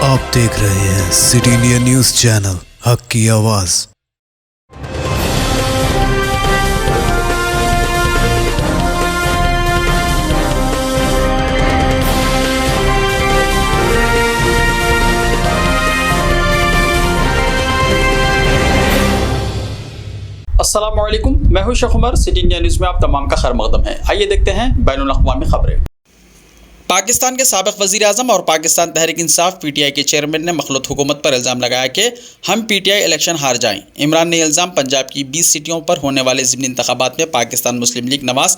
आप देख रहे हैं सिटी इंडिया न्यूज चैनल, हक की आवाज। अस्सलाम वालेकुम, मैं हूं Sheikh Umar. City India news में आप तमाम का खैर मकदम है। आइए देखते हैं बैनुल अक़वामी खबरें। पाकिस्तान के साबिक़ वज़ीर आज़म और पाकिस्तान तहरीक इंसाफ PTI के चेयरमैन ने मखलूत हुकूमत पर इल्ज़ाम लगाया कि हम PTI इलेक्शन हार जाएं। इमरान ने इल्ज़ाम पंजाब की 20 सीटों पर होने वाले ज़िमनी इंतखाबात में पाकिस्तान मुस्लिम लीग नवाज़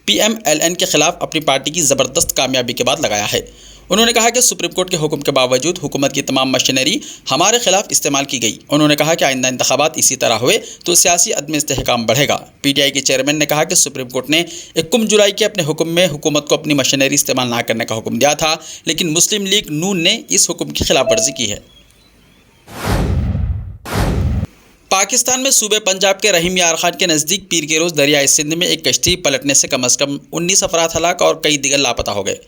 PMLN के खिलाफ अपनी पार्टी की ज़बरदस्त कामयाबी के बाद लगाया है। उन्होंने कहा कि सुप्रीम कोर्ट के हुक्म के बावजूद हुकूमत की तमाम मशीनरी हमारे खिलाफ इस्तेमाल की गई। उन्होंने कहा कि आइंदा इंतखाबात इसी तरह हुए तो सियासी अदम इस्तेहकाम बढ़ेगा। PTI के चेयरमैन ने कहा कि सुप्रीम कोर्ट ने 21 जुलाई के अपने हुक्म में हुकूमत को अपनी मशीनरी इस्तेमाल न करने का हुक्म दिया था, लेकिन मुस्लिम लीग नून ने इस हुक्म की खिलाफ वर्जी की है। पाकिस्तान में सूबे पंजाब के रहीम यार खान के नज़दीक पीर के रोज़ दरियाए सिंध में एक कश्ती पलटने से कम 19 अफराद हलाक और कई दिगर लापता हो गए।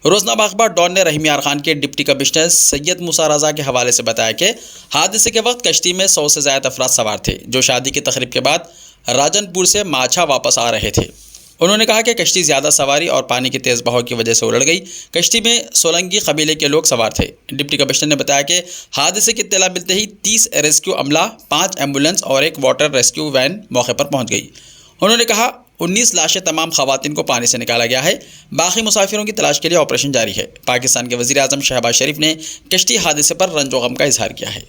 रोज़नामा अखबार डॉन ने रहीम यार खान के डिप्टी कमिश्नर सैयद मूसा रज़ा के हवाले से बताया कि हादसे के वक्त कश्ती में 100 से ज़्यादा अफराद सवार थे, जो शादी की तकरीब के बाद राजनपुर से माछा वापस आ रहे थे। उन्होंने कहा कि कश्ती ज़्यादा सवारी और पानी के तेज़ बहाव की वजह से उलट गई। कश्ती में सोलंगी कबीले के लोग सवार थे। डिप्टी कमिश्नर ने बताया कि हादसे की इत्तला मिलते ही 30 रेस्क्यू अमला, 5 एम्बुलेंस और एक वाटर रेस्क्यू वैन मौके पर पहुँच गई। उन्होंने कहा 19 लाशें तमाम खवातीन को पानी से निकाला गया है। बाकी मुसाफिरों की तलाश के लिए ऑपरेशन जारी है। पाकिस्तान के वज़ीर आज़म शहबाज शरीफ ने कश्ती हादसे पर रंजो गम का इजहार किया है।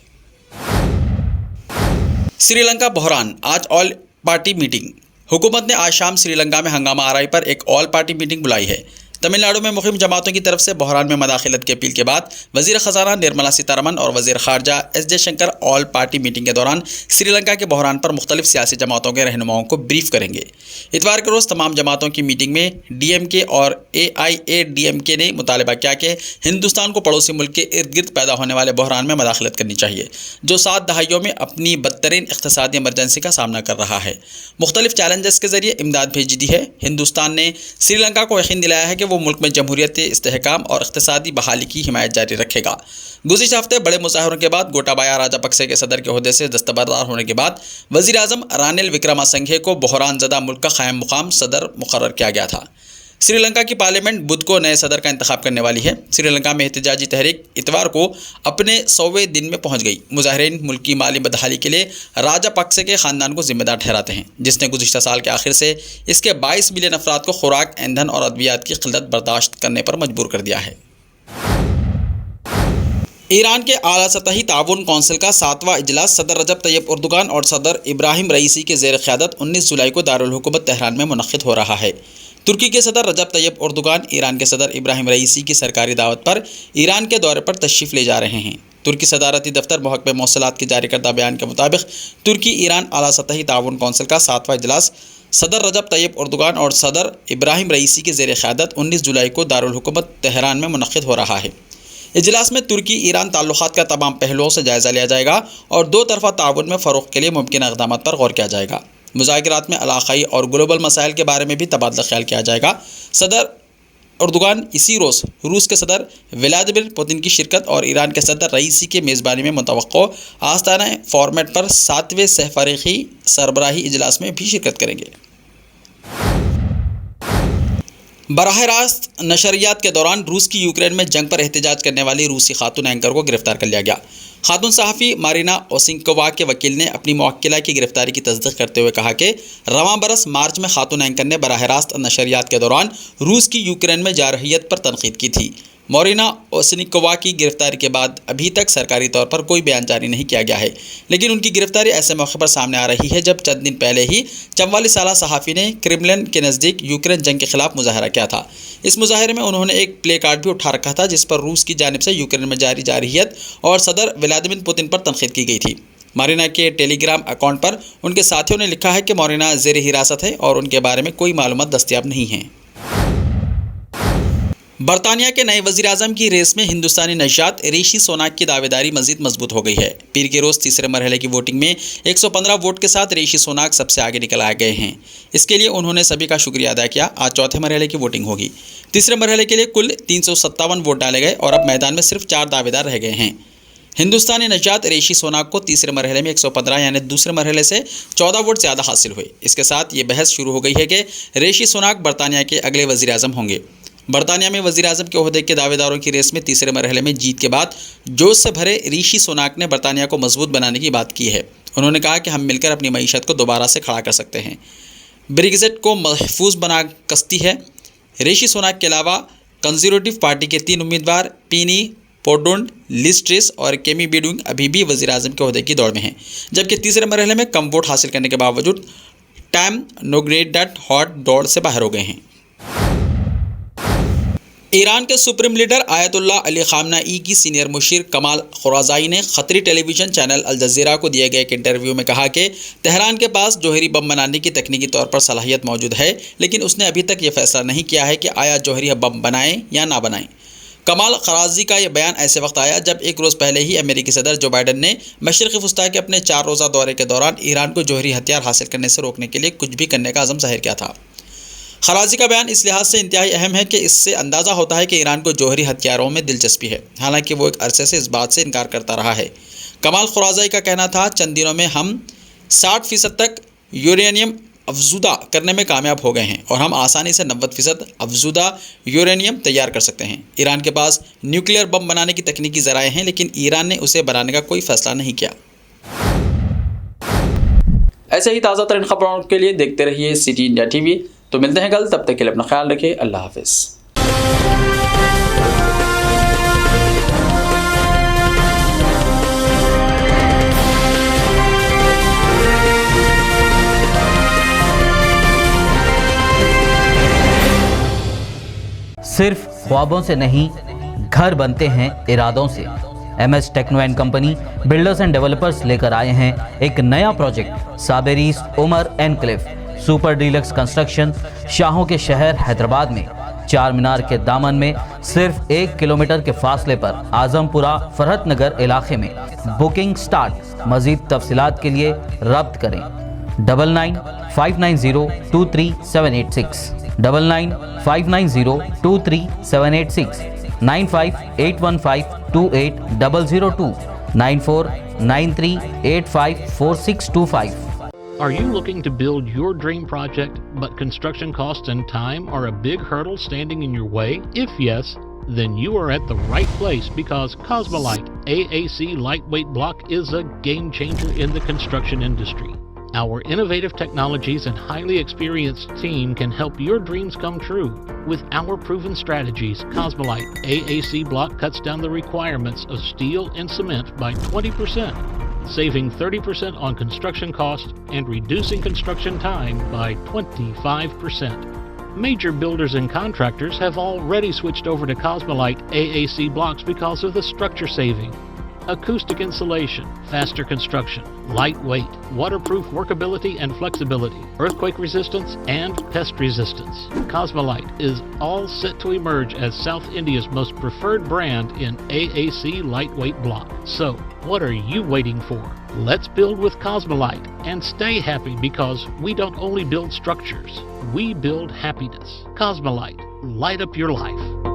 श्रीलंका बहरान, आज ऑल पार्टी मीटिंग। हुकूमत ने आज शाम श्रीलंका में हंगामा आराई पर एक ऑल पार्टी मीटिंग बुलाई है। तमिलनाडु में मुहिम जमातों की तरफ से बहरान में मदाखिलत की अपील के बाद वज़ीर ख़ज़ाना निर्मला सीतारमन और वज़ीर ख़ारजा S Jaishankar all party meeting के दौरान श्रीलंका के बहरान पर मुख्तलिफ सियासी जमातों के रहनुमाओं को ब्रीफ करेंगे। इतवार के रोज़ तमाम जमातों की मीटिंग में DMK और AIADMK ने मुतालबा किया कि हिंदुस्तान को पड़ोसी मुल्क के इर्द गिर्द पैदा होने वाले बहरान में मदाखिलत करनी चाहिए, जो 7 दहाइयों में अपनी बदतरीन इक़्तिसादी इमरजेंसी का सामना कर रहा है। मुख्तलिफ चैलेंजेस के ज़रिए इमदाद भेज दी है। हिंदुस्तान ने श्रीलंका को यकीन दिलाया है कि वो मुल्क में जमहूरियत, इस्तेहकाम और इक़्तिसादी बहाली की हिमायत जारी रखेगा। गुज़िश्ता हफ्ते बड़े मुज़ाहरों के बाद गोटाबाया राजापक्से के सदर के ओहदे से दस्तबरदार होने के बाद वज़ीर आज़म रानिल विक्रमासिंघे को बहरान ज़दा मुल्क का क़ायम मुक़ाम सदर मुक़र्रर किया गया था। श्रीलंका की पार्लियामेंट बुध को नए सदर का इंतखाब करने वाली है। श्रीलंका में एहतजाजी तहरीक इतवार को अपने 100वें दिन में पहुंच गई। मुजाहिरीन मुल्क की माली बदहाली के लिए राजापक्से के ख़ानदान को जिम्मेदार ठहराते हैं, जिसने गुज़िश्ता साल के आखिर से इसके 22 मिलियन अफराद को खुराक, ईंधन और अद्वियात की क़िल्लत बर्दाश्त करने पर मजबूर कर दिया है। ईरान के आला सतही ताउन कौंसिल का 7वां इजलास सदर रजब तैयब उर्दुगान और सदर इब्राहिम रईसी के ज़ेर क़यादत 19 जुलाई को दारुल हुकूमत तेहरान में मुनक़्क़िद हो रहा है। तुर्की के सदर रजब तैयब उर्दुगान ईरान के सदर इब्राहिम रईसी की सरकारी दावत पर ईरान के दौरे पर तशरीफ़ ले जा रहे हैं। तुर्की सदारती दफ्तर महकमे मौसलात के जारी करदा बयान के मुताबिक तुर्की ईरान आला सतही ताउन कौंसिल का 7वां इजलास सदर रजब तैयब उर्दुगान और सदर इब्राहिम रईसी के ज़ेर क़यादत 19 जुलाई को दारुल हुकूमत तेहरान में मुनक़्क़िद हो रहा है। इजलास में तुर्की ईरान ताल्लुक़ात का तमाम पहलुओं से जायज़ा लिया जाएगा और 2 तरफ़ा ताउन में फ़रोग़ के लिए मुमकिन इक़दामात पर गौर किया जाएगा। मुज़ाकरात में इलाक़ाई और ग्लोबल मसाइल के बारे में भी तबादला ख्याल किया जाएगा। सदर उर्दुगान इसी रोज़ रूस के सदर व्लादिमीर पुतिन की शिरकत और ईरान के सदर रईसी के मेज़बानी में मुतवक्को आस्ताना फॉर्मेट पर 7वें सहफ़रीक़ी सरबराही इजलास में भी शिरकत करेंगे। बराह रास्त नशरियात के दौरान रूस की यूक्रेन में जंग पर एहतजाज करने वाली रूसी खातून एंकर को गिरफ्तार कर लिया गया। खातून सहाफ़ी मारिना ओसिंकोवा के वकील ने अपनी मुवक्किला की गिरफ्तारी की तस्दीक करते हुए कहा कि रवां बरस मार्च में खातून एंकर ने बराह रास्त नशरियात के दौरान रूस की यूक्रेन में जारहियत पर तनकीद की थी। मोरिना ओसिनिकोवा की गिरफ्तारी के बाद अभी तक सरकारी तौर पर कोई बयान जारी नहीं किया गया है, लेकिन उनकी गिरफ्तारी ऐसे मौके पर सामने आ रही है जब चंद दिन पहले ही 44 साला सहाफ़ी ने क्रेमलिन के नज़दीक यूक्रेन जंग के ख़िलाफ़ मुजाहरा किया था। इस मुजाहरे में उन्होंने एक प्ले कार्ड भी उठा रखा था, जिस पर रूस की जानिब से यूक्रेन में जारी जारहियत और सदर व्लादिमीर पुतिन पर तनकीद की गई थी। मोरिना के टेलीग्राम अकाउंट पर उनके साथियों ने लिखा है कि मोरिना ज़ेर हिरासत है और उनके बारे में कोई मालूमात दस्तियाब नहीं है। बरतानिया के नए वजीर आजम की रेस में हिंदुस्तानी नौशाद ऋषि सुनाक की दावेदारी मजीद मजबूत हो गई है। पीर के रोज तीसरे मरहले की वोटिंग में 115 वोट के साथ ऋषि सुनाक सबसे आगे निकल आ गए हैं। इसके लिए उन्होंने सभी का शुक्रिया अदा किया। आज चौथे मरहले की वोटिंग होगी। तीसरे मरहले के लिए कुल 357 वोट डाले गए और अब मैदान में सिर्फ 4 दावेदार रह गए हैं। हिंदुस्तानी नौशाद ऋषि सुनाक को तीसरे मरहले में 115 यानी दूसरे मरहले से 14 वोट ज़्यादा हासिल हुए। इसके साथ ये बहस शुरू हो गई है कि ऋषि सुनाक बरतानिया के अगले वजीर आजम होंगे। बरतानिया में वजीर आजम के ओहदे के दावेदारों की रेस में तीसरे मरहले में जीत के बाद जोश से भरे ऋषि सुनाक ने बरतानिया को मजबूत बनाने की बात की है। उन्होंने कहा कि हम मिलकर अपनी मईशत को दोबारा से खड़ा कर सकते हैं, ब्रेक्जिट को महफूज बना कसती है। ऋषि सुनाक के अलावा कंजर्वेटिव पार्टी के 3 उम्मीदवार पीनी पोर्डोन, लिज ट्रेस और केमी बेडुंग अभी भी वजीर आजम के ओहदे की दौड़ में हैं, जबकि तीसरे मरहले में कम वोट हासिल करने के बावजूद टैम नोग्रेडट हॉट दौड़ से बाहर हो गए हैं। ईरान के सुप्रीम लीडर आयतुल्लाह अली खामनाई की सीनियर मुशीर कमाल खुराज़ाई ने Khatri television channel Al Jazeera को दिए गए एक इंटरव्यू में कहा कि तेहरान के पास जौहरी बम बनाने की तकनीकी तौर पर सलाहियत मौजूद है, लेकिन उसने अभी तक ये फैसला नहीं किया है कि आया जौहरी बम बनाएं या ना बनाएं। कमाल खराजी का यह बयान ऐसे वक्त आया जब एक रोज़ पहले ही अमेरिकी सदर जो बाइडन ने मशरिक़ी वस्ता के अपने 4 रोज़ा दौरे के दौरान ईरान को जौहरी हथियार हासिल करने से रोकने के लिए कुछ भी करने का अज़म ज़ाहिर किया था। खराजी का बयान इस लिहाज से इंतहाई अहम है कि इससे अंदाज़ा होता है कि ईरान को जौहरी हथियारों में दिलचस्पी है, हालांकि वो एक अरसे से इस बात से इनकार करता रहा है। कमाल खुराज़ाई का कहना था, चंद दिनों में हम 60% तक यूरेनियम अफजुदा करने में कामयाब हो गए हैं और हम आसानी से 90% अफजुदा यूरेनियम तैयार कर सकते हैं। ईरान के पास न्यूक्लियर बम बनाने की तकनीकी ज़राए हैं, लेकिन ईरान ने उसे बनाने का कोई फैसला नहीं किया। ऐसे ही ताज़ा तरीन खबरों के लिए देखते रहिए सिटी इंडिया टीवी। तो मिलते हैं कल, तब तक के लिए अपना ख्याल रखिए। अल्लाह हाफिज़। सिर्फ ख्वाबों से नहीं, घर बनते हैं इरादों से। MS techno and company builders and developers लेकर आए हैं एक नया प्रोजेक्ट, साबेरीज Umar enclave super deluxe construction. शाहों के शहर हैदराबाद में चार मीनार के दामन में सिर्फ 1 किलोमीटर के फासले पर आजमपुरा फरहत नगर इलाके में। Booking start. मजीद तफसीलात के लिए रब्त करें 9959023786 9959023786 9581528002 9493854625। Are you looking to build your dream project, but construction costs and time are a big hurdle standing in your way? If yes, then you are at the right place, because Cosmolite AAC lightweight block is a game changer in the construction industry. Our innovative technologies and highly experienced team can help your dreams come true. With our proven strategies, Cosmolite AAC block cuts down the requirements of steel and cement by 20%, saving 30% on construction costs and reducing construction time by 25%. Major builders and contractors have already switched over to Cosmolite AAC blocks because of the structure saving, acoustic insulation, faster construction, lightweight, waterproof workability and flexibility, earthquake resistance and pest resistance. Cosmolite is all set to emerge as South India's most preferred brand in AAC lightweight block. So, what are you waiting for? Let's build with Cosmolite and stay happy, because we don't only build structures, we build happiness. Cosmolite, light up your life.